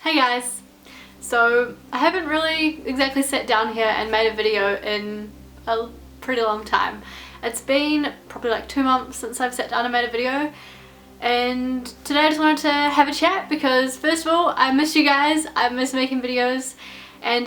Hey guys! So I haven't really exactly sat down here and made a video in a pretty long time. It's been probably like 2 months since I've sat down and made a video, and today I just wanted to have a chat because first of all I miss you guys, I miss making videos, and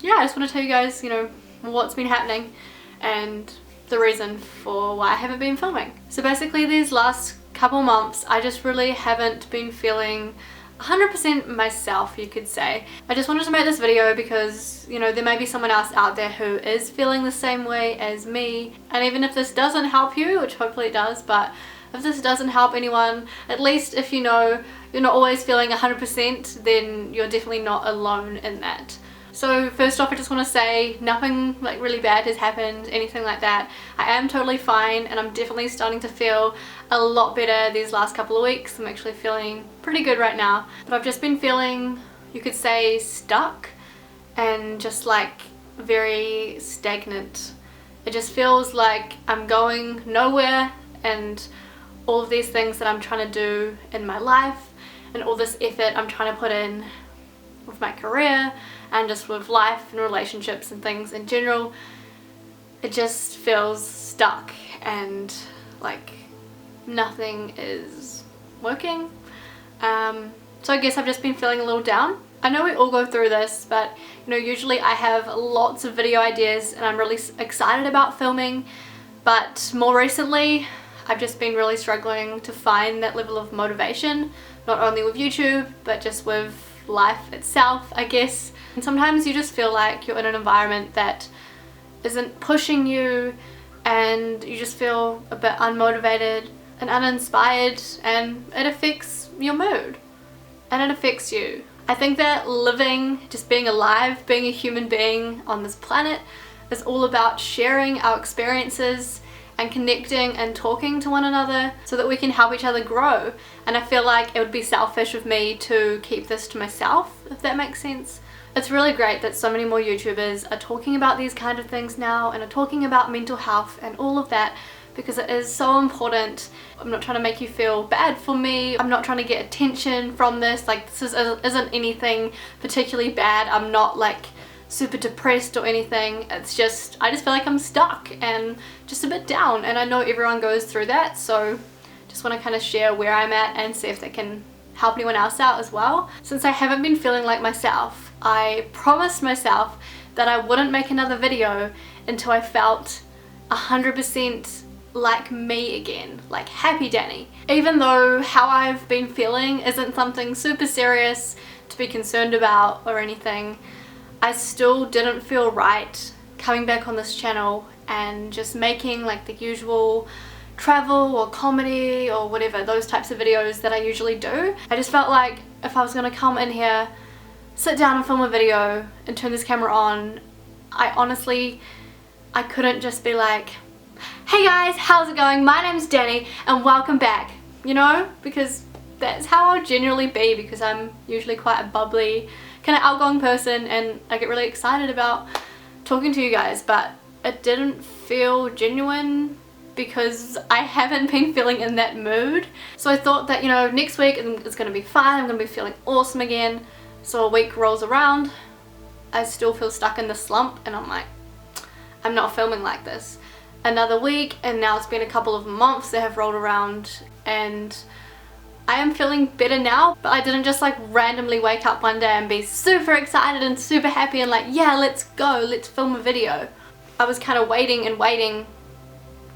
yeah, I just want to tell you guys, you know, what's been happening and the reason for why I haven't been filming. So basically these last couple months I just really haven't been feeling 100% myself, you could say. I just wanted to make this video because, you know, there may be someone else out there who is feeling the same way as me, and even if this doesn't help you, which hopefully it does, but if this doesn't help anyone, at least if you know you're not always feeling 100%, then you're definitely not alone in that. So first off, I just want to say nothing like really bad has happened, anything like that. I am totally fine, and I'm definitely starting to feel a lot better these last couple of weeks. I'm actually feeling pretty good right now, but I've just been feeling, you could say, stuck and just like very stagnant. It just feels like I'm going nowhere, and all of these things that I'm trying to do in my life and all this effort I'm trying to put in with my career and just with life and relationships and things in general, it just feels stuck and like nothing is working. So I guess I've just been feeling a little down. I know we all go through this, but you know, usually I have lots of video ideas and I'm really excited about filming, but more recently I've just been really struggling to find that level of motivation, not only with YouTube but just with life itself, I guess. And sometimes you just feel like you're in an environment that isn't pushing you, and you just feel a bit unmotivated and uninspired, and it affects your mood and it affects you. I think that living, just being alive, being a human being on this planet is all about sharing our experiences and connecting and talking to one another so that we can help each other grow. And I feel like it would be selfish of me to keep this to myself, if that makes sense. It's really great that so many more YouTubers are talking about these kind of things now and are talking about mental health and all of that, because it is so important. I'm not trying to make you feel bad for me. I'm not trying to get attention from this. Like, this isn't anything particularly bad. I'm not like super depressed or anything. It's just, I just feel like I'm stuck and just a bit down, and I know everyone goes through that, so just want to kind of share where I'm at and see if that can help anyone else out as well. Since I haven't been feeling like myself, I promised myself that I wouldn't make another video until I felt 100% like me again, like happy Dani. Even though how I've been feeling isn't something super serious to be concerned about or anything, I still didn't feel right coming back on this channel and just making like the usual travel or comedy or whatever, those types of videos that I usually do. I just felt like if I was gonna come in here, sit down and film a video and turn this camera on, I couldn't just be like, hey guys, how's it going? My name's Dani and welcome back, you know, because that's how I'll generally be, because I'm usually quite a bubbly, kind of outgoing person, and I get really excited about talking to you guys, but it didn't feel genuine because I haven't been feeling in that mood. So I thought that, you know, next week it's gonna be fine, I'm gonna be feeling awesome again. So a week rolls around, I still feel stuck in the slump, and I'm like, I'm not filming like this. Another week, and now it's been a couple of months that have rolled around, and I am feeling better now, but I didn't just like randomly wake up one day and be super excited and super happy and like, yeah, let's go, let's film a video. I was kind of waiting and waiting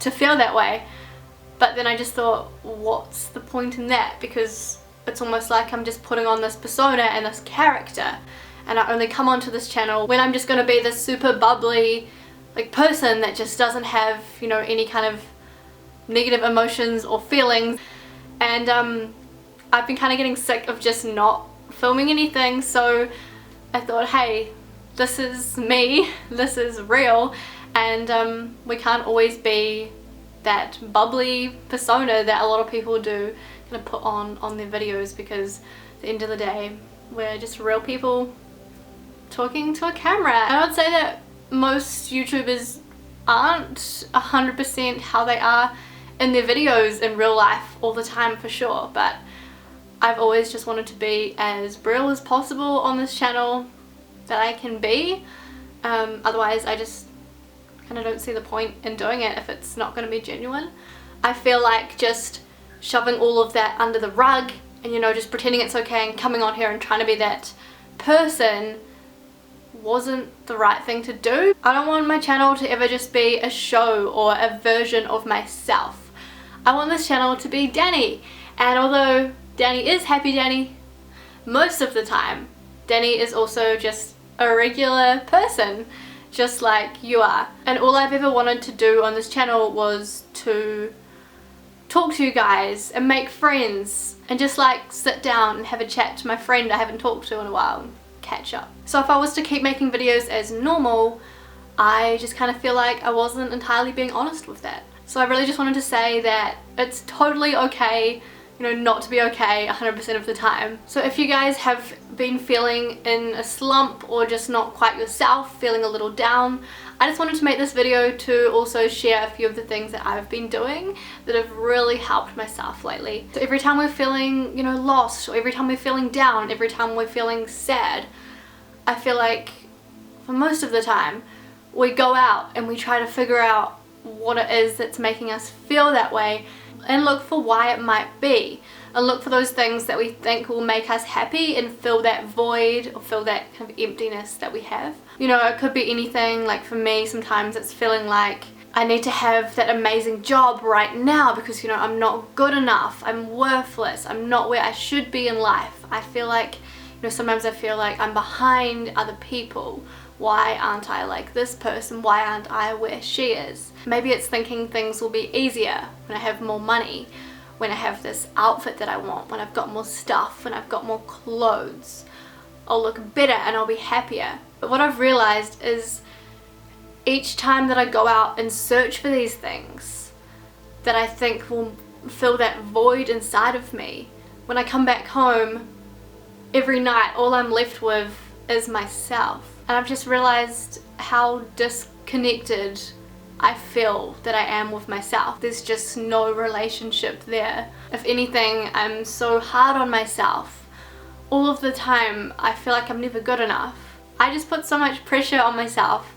to feel that way, but then I just thought, what's the point in that? Because it's almost like I'm just putting on this persona and this character, and I only come onto this channel when I'm just going to be this super bubbly like person that just doesn't have, you know, any kind of negative emotions or feelings. And I've been kind of getting sick of just not filming anything, so I thought, hey, this is me, this is real, and we can't always be that bubbly persona that a lot of people do kind of put on their videos, because at the end of the day we're just real people talking to a camera. I would say that most YouTubers aren't 100% how they are in their videos in real life all the time, for sure, but I've always just wanted to be as real as possible on this channel that I can be. Otherwise I just kind of don't see the point in doing it if it's not going to be genuine. I feel like just shoving all of that under the rug and, you know, just pretending it's okay and coming on here and trying to be that person wasn't the right thing to do. I don't want my channel to ever just be a show or a version of myself. I want this channel to be Dani, and although Dani is happy Dani, most of the time Dani is also just a regular person, just like you are. And all I've ever wanted to do on this channel was to talk to you guys and make friends and just like sit down and have a chat to my friend I haven't talked to in a while and catch up. So if I was to keep making videos as normal, I just kind of feel like I wasn't entirely being honest with that. So I really just wanted to say that it's totally okay, you know, not to be okay 100% of the time. So if you guys have been feeling in a slump or just not quite yourself, feeling a little down, I just wanted to make this video to also share a few of the things that I've been doing that have really helped myself lately. So every time we're feeling, you know, lost, or every time we're feeling down, every time we're feeling sad, I feel like for most of the time we go out and we try to figure out what it is that's making us feel that way and look for why it might be, and look for those things that we think will make us happy and fill that void or fill that kind of emptiness that we have. You know, it could be anything. Like for me, sometimes it's feeling like I need to have that amazing job right now because, you know, I'm not good enough, I'm worthless, I'm not where I should be in life. I feel like, you know, sometimes I feel like I'm behind other people. Why aren't I like this person? Why aren't I where she is? Maybe it's thinking things will be easier when I have more money, when I have this outfit that I want, when I've got more stuff, when I've got more clothes. I'll look better and I'll be happier. But what I've realized is each time that I go out and search for these things that I think will fill that void inside of me, when I come back home every night, all I'm left with is myself. And I've just realized how disconnected I feel that I am with myself. There's just no relationship there. If anything, I'm so hard on myself. All of the time, I feel like I'm never good enough. I just put so much pressure on myself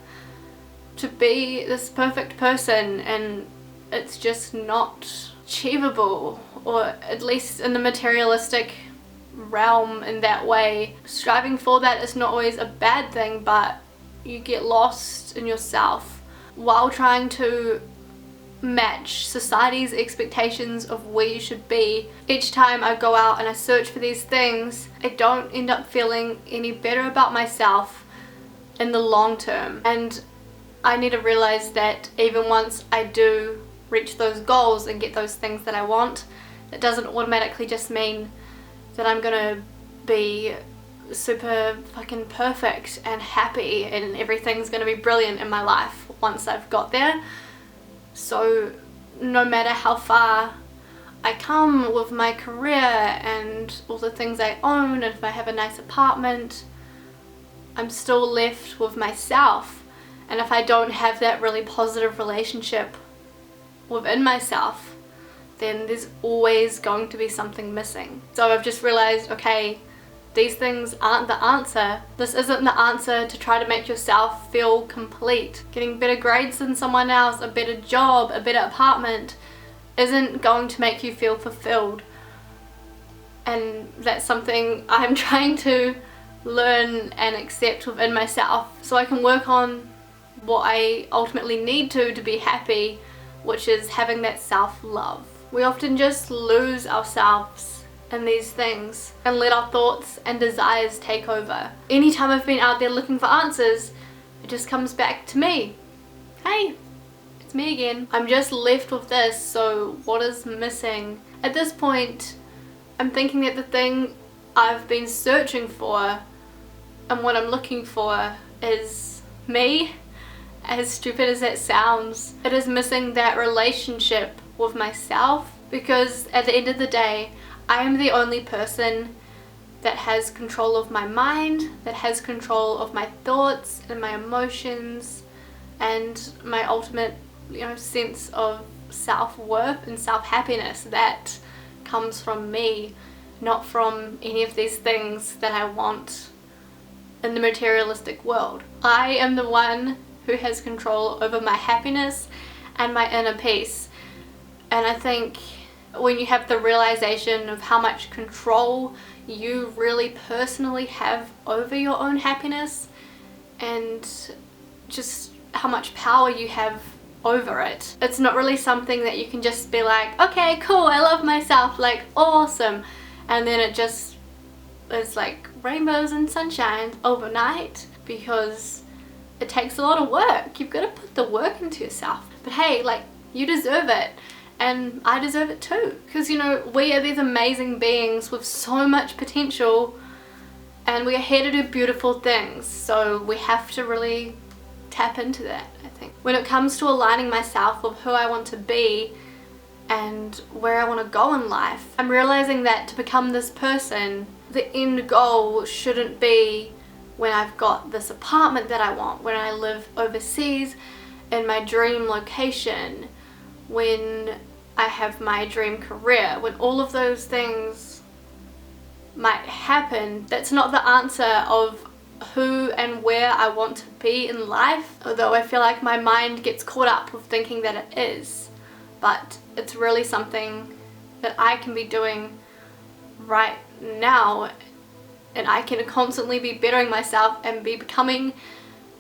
to be this perfect person, and it's just not achievable, or at least in the materialistic realm in that way. Striving for that is not always a bad thing, but you get lost in yourself while trying to match society's expectations of where you should be. Each time I go out and I search for these things, I don't end up feeling any better about myself in the long term. And I need to realize that even once I do reach those goals and get those things that I want, it doesn't automatically just mean that I'm gonna be super fucking perfect and happy and everything's gonna be brilliant in my life once I've got there. So no matter how far I come with my career and all the things I own, and if I have a nice apartment, I'm still left with myself. And if I don't have that really positive relationship within myself, then there's always going to be something missing. So I've just realized, okay, these things aren't the answer. This isn't the answer to try to make yourself feel complete. Getting better grades than someone else, a better job, a better apartment isn't going to make you feel fulfilled. And that's something I'm trying to learn and accept within myself, so I can work on what I ultimately need to be happy, which is having that self-love. We often just lose ourselves in these things and let our thoughts and desires take over. Anytime I've been out there looking for answers, it just comes back to me. Hey, it's me again. I'm just left with this, so what is missing? At this point, I'm thinking that the thing I've been searching for and what I'm looking for is me. As stupid as that sounds, it is missing that relationship with myself, because at the end of the day, I am the only person that has control of my mind, that has control of my thoughts and my emotions and my ultimate, you know, sense of self-worth and self-happiness. That comes from me. not from any of these things that I want in the materialistic world. I am the one who has control over my happiness and my inner peace. And I think when you have the realization of how much control you really personally have over your own happiness and just how much power you have over it, it's not really something that you can just be like, okay, cool, I love myself, like awesome, and then it just is like rainbows and sunshine overnight, because it takes a lot of work. You've got to put the work into yourself. But hey, like, you deserve it, and I deserve it too, because you know, we are these amazing beings with so much potential, and we are here to do beautiful things, so we have to really tap into that. I think when it comes to aligning myself with who I want to be and where I want to go in life, I'm realizing that to become this person, the end goal shouldn't be when I've got this apartment that I want, when I live overseas in my dream location, when I have my dream career, when all of those things might happen. That's not the answer of who and where I want to be in life, although I feel like my mind gets caught up with thinking that it is. But it's really something that I can be doing right now, and I can constantly be bettering myself and be becoming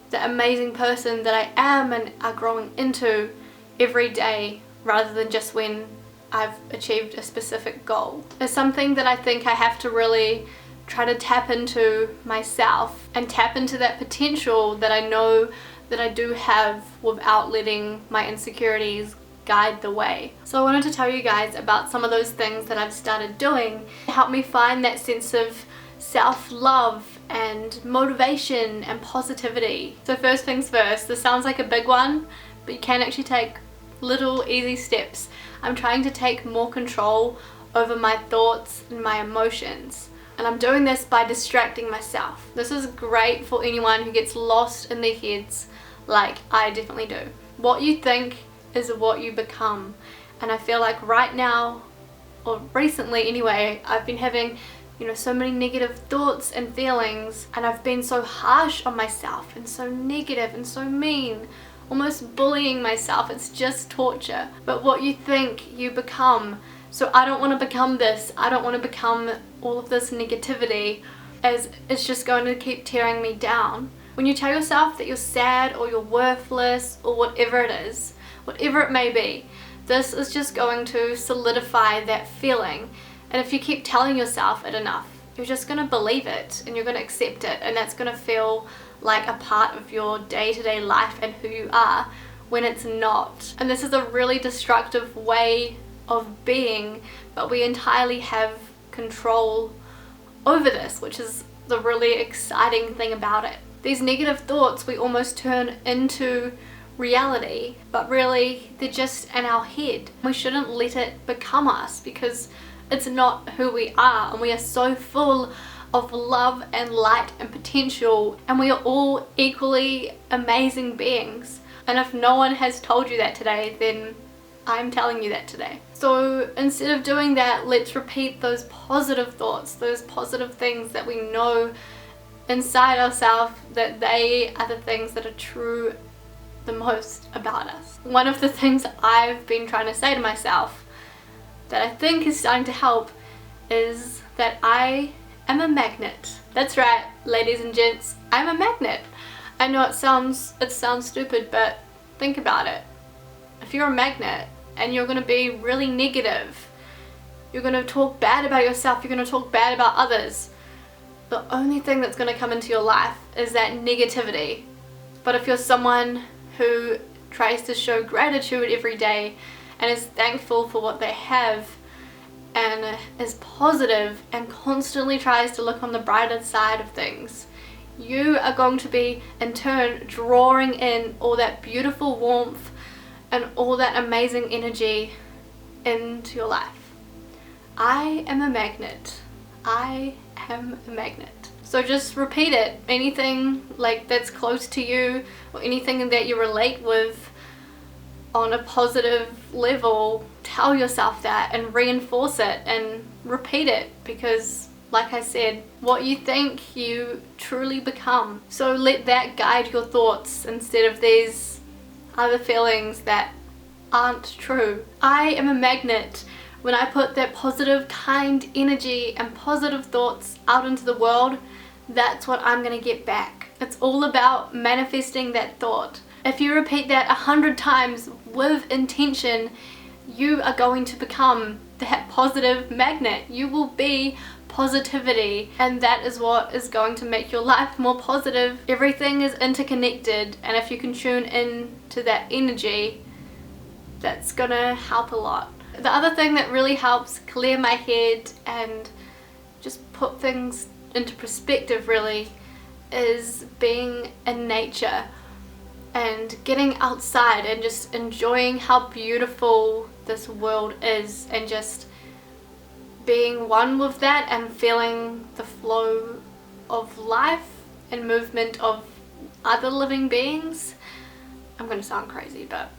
the amazing person that I am and are growing into every day, rather than just when I've achieved a specific goal. It's something that I think I have to really try to tap into myself and tap into that potential that I know that I do have without letting my insecurities guide the way. So I wanted to tell you guys about some of those things that I've started doing to help me find that sense of self-love and motivation and positivity. So first things first, this sounds like a big one, but you can actually take little easy steps. I'm trying to take more control over my thoughts and my emotions. And I'm doing this by distracting myself. This is great for anyone who gets lost in their heads, like I definitely do. What you think is what you become. And I feel like right now, or recently anyway, I've been having, you know, so many negative thoughts and feelings, and I've been so harsh on myself and so negative and so mean, almost bullying myself. It's just torture. But what you think, you become. So I don't want to become this. I don't want to become all of this negativity, as it's just going to keep tearing me down. When you tell yourself that you're sad or you're worthless or whatever it is, whatever it may be, this is just going to solidify that feeling. And if you keep telling yourself it enough, you're just going to believe it and you're going to accept it, and that's going to feel like a part of your day-to-day life and who you are, when it's not. And this is a really destructive way of being, but we entirely have control over this, which is the really exciting thing about it. These negative thoughts we almost turn into reality, but really they're just in our head. We shouldn't let it become us, because it's not who we are, and we are so full of love and light and potential, and we are all equally amazing beings. And if no one has told you that today, then I'm telling you that today. So instead of doing that, let's repeat those positive thoughts, those positive things that we know inside ourselves, that they are the things that are true the most about us. One of the things I've been trying to say to myself that I think is starting to help is that I am a magnet. That's right, ladies and gents, I'm a magnet. I know it sounds stupid, but think about it. If you're a magnet and you're going to be really negative, you're going to talk bad about yourself, you're going to talk bad about others, the only thing that's going to come into your life is that negativity. But if you're someone who tries to show gratitude every day and is thankful for what they have and is positive and constantly tries to look on the brighter side of things, you are going to be in turn drawing in all that beautiful warmth and all that amazing energy into your life. I am a magnet. I am a magnet. So just repeat it. Anything like that's close to you, or anything that you relate with on a positive level, tell yourself that and reinforce it and repeat it, because like I said, what you think you truly become. So let that guide your thoughts instead of these other feelings that aren't true. I am a magnet. When I put that positive, kind energy and positive thoughts out into the world, that's what I'm going to get back. It's all about manifesting that thought. If you repeat that 100 times with intention, you are going to become that positive magnet. You will be positivity, and that is what is going to make your life more positive. Everything is interconnected, and if you can tune in to that energy, that's gonna help a lot. The other thing that really helps clear my head and just put things into perspective really is being in nature and getting outside and just enjoying how beautiful this world is, and just being one with that and feeling the flow of life and movement of other living beings. I'm gonna sound crazy, but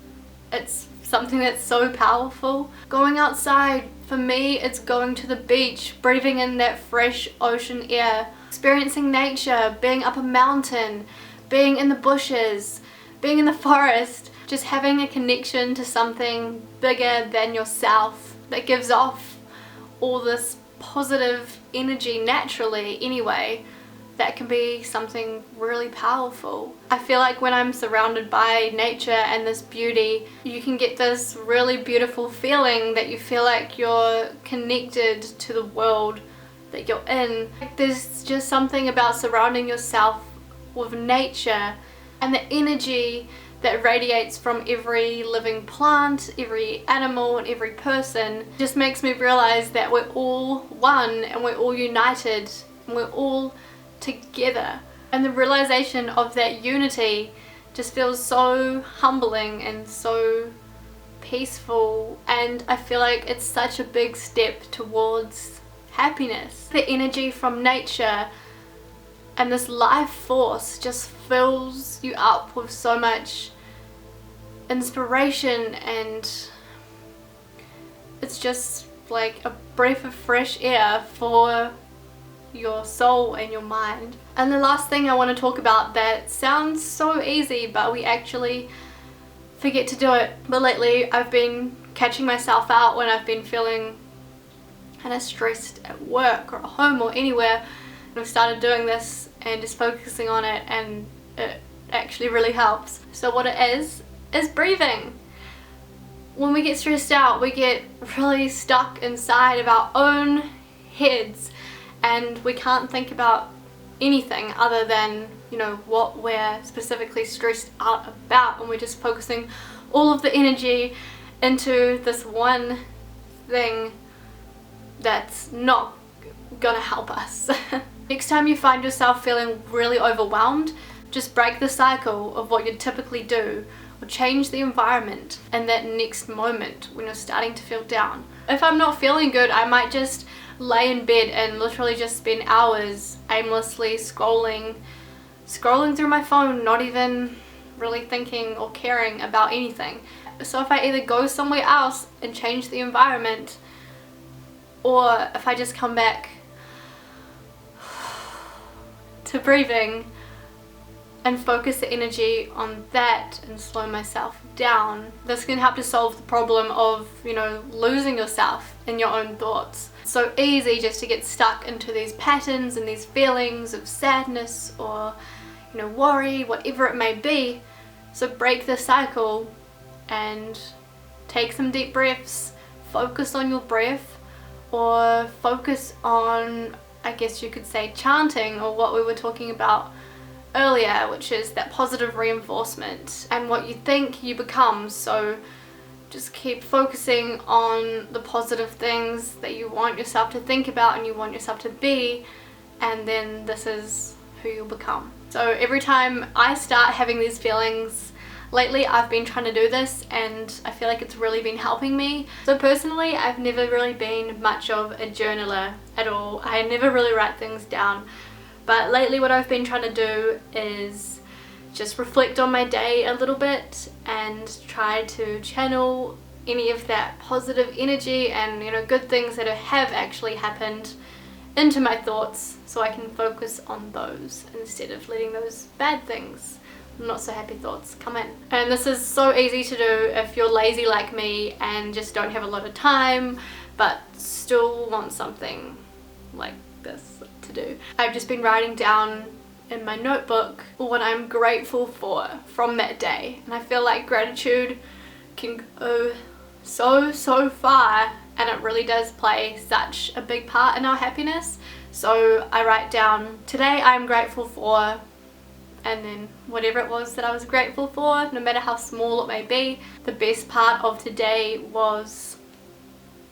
it's something that's so powerful. Going outside, for me, it's going to the beach, breathing in that fresh ocean air, experiencing nature, being up a mountain, being in the bushes, being in the forest, just having a connection to something bigger than yourself that gives off all this positive energy naturally anyway. That can be something really powerful. I feel like when I'm surrounded by nature and this beauty, you can get this really beautiful feeling that you feel like you're connected to the world that you're in. There's just something about surrounding yourself with nature and the energy that radiates from every living plant, every animal, and every person. Just makes me realize that we're all one, and we're all united, and we're all together. And the realization of that unity just feels so humbling and so peaceful, and I feel like it's such a big step towards happiness. The energy from nature and this life force just fills you up with so much inspiration, and it's just like a breath of fresh air for your soul and your mind. And the last thing I want to talk about that sounds so easy, but we actually forget to do it. But lately I've been catching myself out when I've been feeling kind of stressed at work or at home or anywhere, and I've started doing this and just focusing on it, and it actually really helps. So what it is breathing. When we get stressed out, we get really stuck inside of our own heads, and we can't think about anything other than, you know, what we're specifically stressed out about, and we're just focusing all of the energy into this one thing that's not gonna help us. Next time you find yourself feeling really overwhelmed, just break the cycle of what you'd typically do, or change the environment in that next moment when you're starting to feel down. If I'm not feeling good, I might just lay in bed and literally just spend hours aimlessly scrolling through my phone, not even really thinking or caring about anything. So if I either go somewhere else and change the environment, or if I just come back to breathing and focus the energy on that and slow myself down, this can help to solve the problem of, you know, losing yourself in your own thoughts. It's so easy just to get stuck into these patterns and these feelings of sadness or, you know, worry, whatever it may be. So break the cycle and take some deep breaths, focus on your breath, or focus on, I guess you could say, chanting, or what we were talking about earlier, which is that positive reinforcement and what you think you become. So just keep focusing on the positive things that you want yourself to think about and you want yourself to be, and then this is who you'll become. So every time I start having these feelings, lately I've been trying to do this, and I feel like it's really been helping me. So personally, I've never really been much of a journaler at all. I never really write things down. But lately what I've been trying to do is just reflect on my day a little bit and try to channel any of that positive energy and, you know, good things that have actually happened into my thoughts, so I can focus on those instead of letting those bad things, not so happy thoughts, come in. And this is so easy to do if you're lazy like me and just don't have a lot of time but still want something like this to do. I've just been writing down in my notebook what I'm grateful for from that day, and I feel like gratitude can go so far, and it really does play such a big part in our happiness. So I write down, today I'm grateful for, and then whatever it was that I was grateful for, no matter how small it may be. The best part of today was,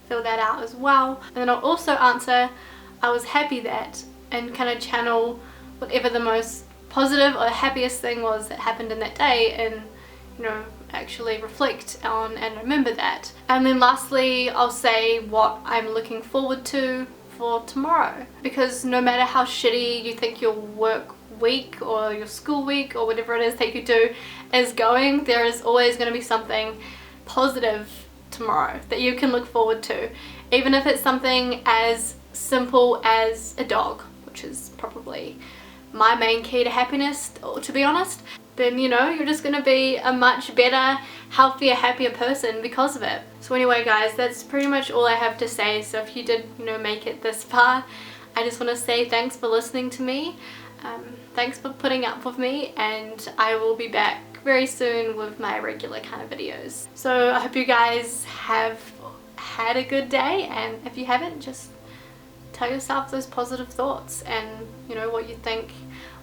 fill that out as well. And then I'll also answer, I was happy that, and kind of channel whatever the most positive or the happiest thing was that happened in that day, and, you know, actually reflect on and remember that. And then lastly, I'll say what I'm looking forward to for tomorrow, because no matter how shitty you think your work week or your school week or whatever it is that you do is going, there is always going to be something positive tomorrow that you can look forward to, even if it's something as simple as a dog, which is probably my main key to happiness, or to be honest. Then, you know, you're just going to be a much better, healthier, happier person because of it. So anyway guys, that's pretty much all I have to say. So if you did, you know, make it this far, I just want to say thanks for listening to me. Thanks for putting up with me, and I will be back very soon with my regular kind of videos. So I hope you guys have had a good day, and if you haven't, just tell yourself those positive thoughts and, you know, what you think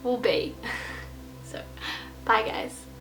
will be. So bye guys.